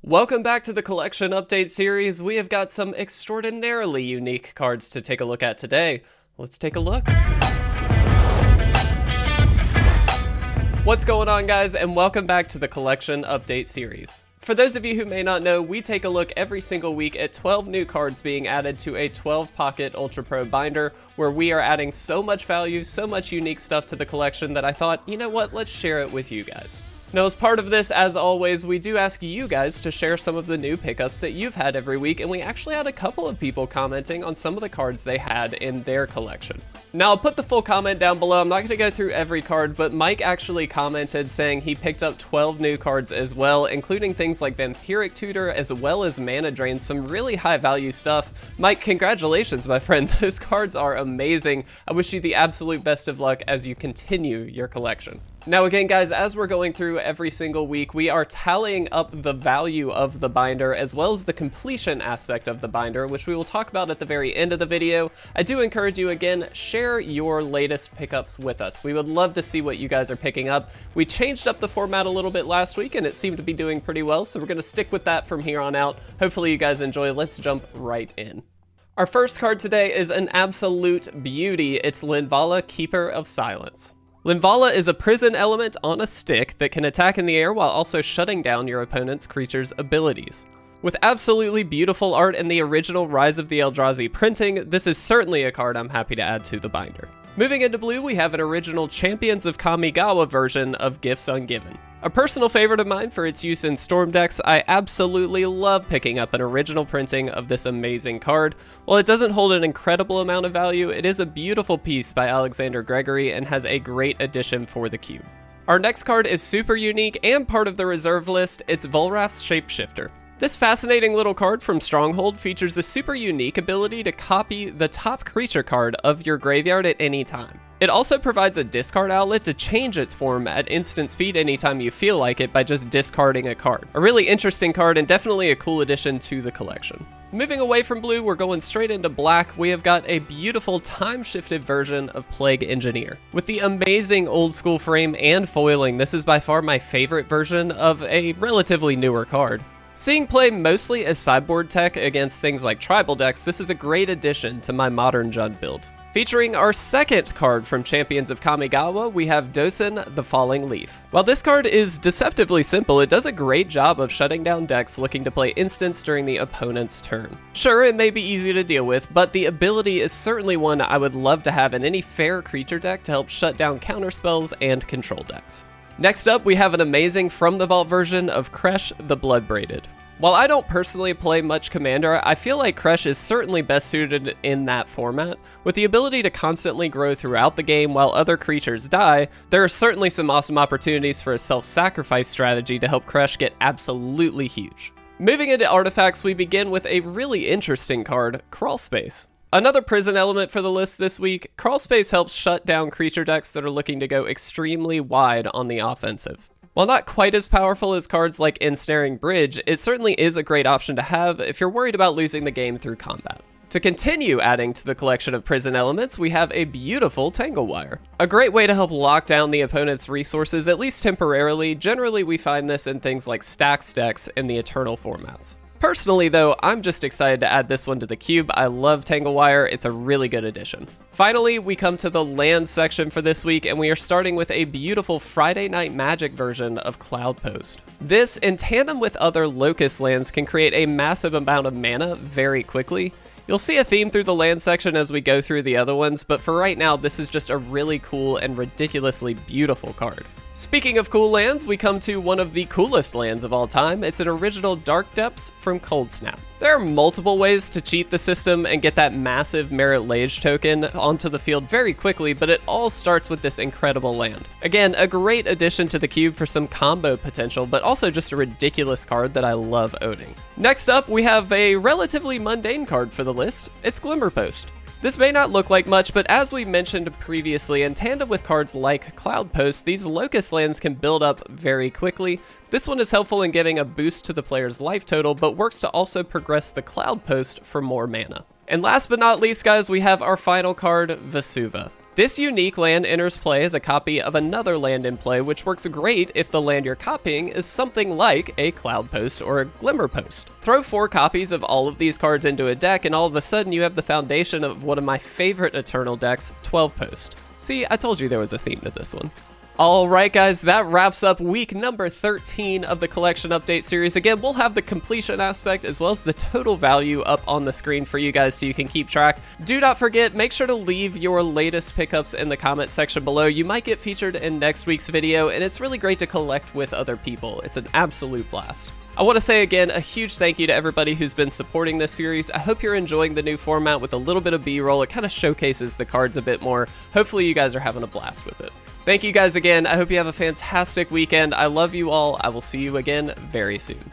Welcome back to the collection update series. We have got some extraordinarily unique cards to take a look at today. Let's take a look. What's going on, guys, and welcome back to the collection update series. For those of you who may not know, we take a look every single week at 12 new cards being added to a 12-pocket Ultra Pro binder, where we are adding so much value, so much unique stuff to the collection that I thought, you know what, let's share it with you guys. Now, as part of this, as always, we do ask you guys to share some of the new pickups that you've had every week, and we actually had a couple of people commenting on some of the cards they had in their collection. Now, I'll put the full comment down below. I'm not going to go through every card, but Mike actually commented saying he picked up 12 new cards as well, including things like Vampiric Tutor as well as Mana Drain, some really high value stuff. Mike, congratulations, my friend. Those cards are amazing. I wish you the absolute best of luck as you continue your collection. Now again, guys, as we're going through every single week, we are tallying up the value of the binder as well as the completion aspect of the binder, which we will talk about at the very end of the video. I do encourage you, again, share your latest pickups with us. We would love to see what you guys are picking up. We changed up the format a little bit last week and it seemed to be doing pretty well, so we're going to stick with that from here on out. Hopefully you guys enjoy. Let's jump right in. Our first card today is an absolute beauty. It's Linvala, Keeper of Silence. Linvala is a prison element on a stick that can attack in the air while also shutting down your opponent's creature's abilities. With absolutely beautiful art and the original Rise of the Eldrazi printing, this is certainly a card I'm happy to add to the binder. Moving into blue, we have an original Champions of Kamigawa version of Gifts Ungiven. A personal favorite of mine for its use in Storm decks, I absolutely love picking up an original printing of this amazing card. While it doesn't hold an incredible amount of value, it is a beautiful piece by Alexander Gregory and has a great addition for the cube. Our next card is super unique and part of the reserve list. It's Vollrath's Shapeshifter. This fascinating little card from Stronghold features a super unique ability to copy the top creature card of your graveyard at any time. It also provides a discard outlet to change its form at instant speed anytime you feel like it by just discarding a card. A really interesting card and definitely a cool addition to the collection. Moving away from blue, we're going straight into black. We have got a beautiful time-shifted version of Plague Engineer. With the amazing old school frame and foiling, this is by far my favorite version of a relatively newer card. Seeing play mostly as sideboard tech against things like tribal decks, this is a great addition to my modern Jund build. Featuring our second card from Champions of Kamigawa, we have Docen, the Falling Leaf. While this card is deceptively simple, it does a great job of shutting down decks looking to play instants during the opponent's turn. Sure, it may be easy to deal with, but the ability is certainly one I would love to have in any fair creature deck to help shut down counterspells and control decks. Next up, we have an amazing From the Vault version of Kresh, the Bloodbraided. While I don't personally play much Commander, I feel like Kresh is certainly best suited in that format. With the ability to constantly grow throughout the game while other creatures die, there are certainly some awesome opportunities for a self-sacrifice strategy to help Kresh get absolutely huge. Moving into artifacts, we begin with a really interesting card, Crawl Space. Another prison element for the list this week, Crawl Space helps shut down creature decks that are looking to go extremely wide on the offensive. While not quite as powerful as cards like Ensnaring Bridge, it certainly is a great option to have if you're worried about losing the game through combat. To continue adding to the collection of prison elements, we have a beautiful Tangle Wire. A great way to help lock down the opponent's resources, at least temporarily. Generally, we find this in things like Stacks decks and the Eternal formats. Personally, though, I'm just excited to add this one to the cube. I love Tangle Wire. It's a really good addition. Finally, we come to the land section for this week, and we are starting with a beautiful Friday Night Magic version of Cloudpost. This, in tandem with other Locust lands, can create a massive amount of mana very quickly. You'll see a theme through the land section as we go through the other ones, but for right now, this is just a really cool and ridiculously beautiful card. Speaking of cool lands, we come to one of the coolest lands of all time. It's an original Dark Depths from Cold Snap. There are multiple ways to cheat the system and get that massive Merit Lage token onto the field very quickly, but it all starts with this incredible land. Again, a great addition to the cube for some combo potential, but also just a ridiculous card that I love owning. Next up, we have a relatively mundane card for the list. It's Glimmerpost. This may not look like much, but as we mentioned previously, in tandem with cards like Cloudpost, these Locust lands can build up very quickly. This one is helpful in giving a boost to the player's life total, but works to also progress the Cloudpost for more mana. And last but not least, guys, we have our final card, Vesuva. This unique land enters play as a copy of another land in play, which works great if the land you're copying is something like a Cloud Post or a Glimmer Post. Throw 4 copies of all of these cards into a deck, and all of a sudden you have the foundation of one of my favorite Eternal decks, 12 Post. See, I told you there was a theme to this one. Alright guys, that wraps up week number 13 of the collection update series. Again, we'll have the completion aspect as well as the total value up on the screen for you guys so you can keep track. Do not forget, make sure to leave your latest pickups in the comment section below. You might get featured in next week's video, and it's really great to collect with other people. It's an absolute blast. I want to say again, a huge thank you to everybody who's been supporting this series. I hope you're enjoying the new format with a little bit of B-roll. It kind of showcases the cards a bit more. Hopefully you guys are having a blast with it. Thank you guys again. I hope you have a fantastic weekend. I love you all. I will see you again very soon.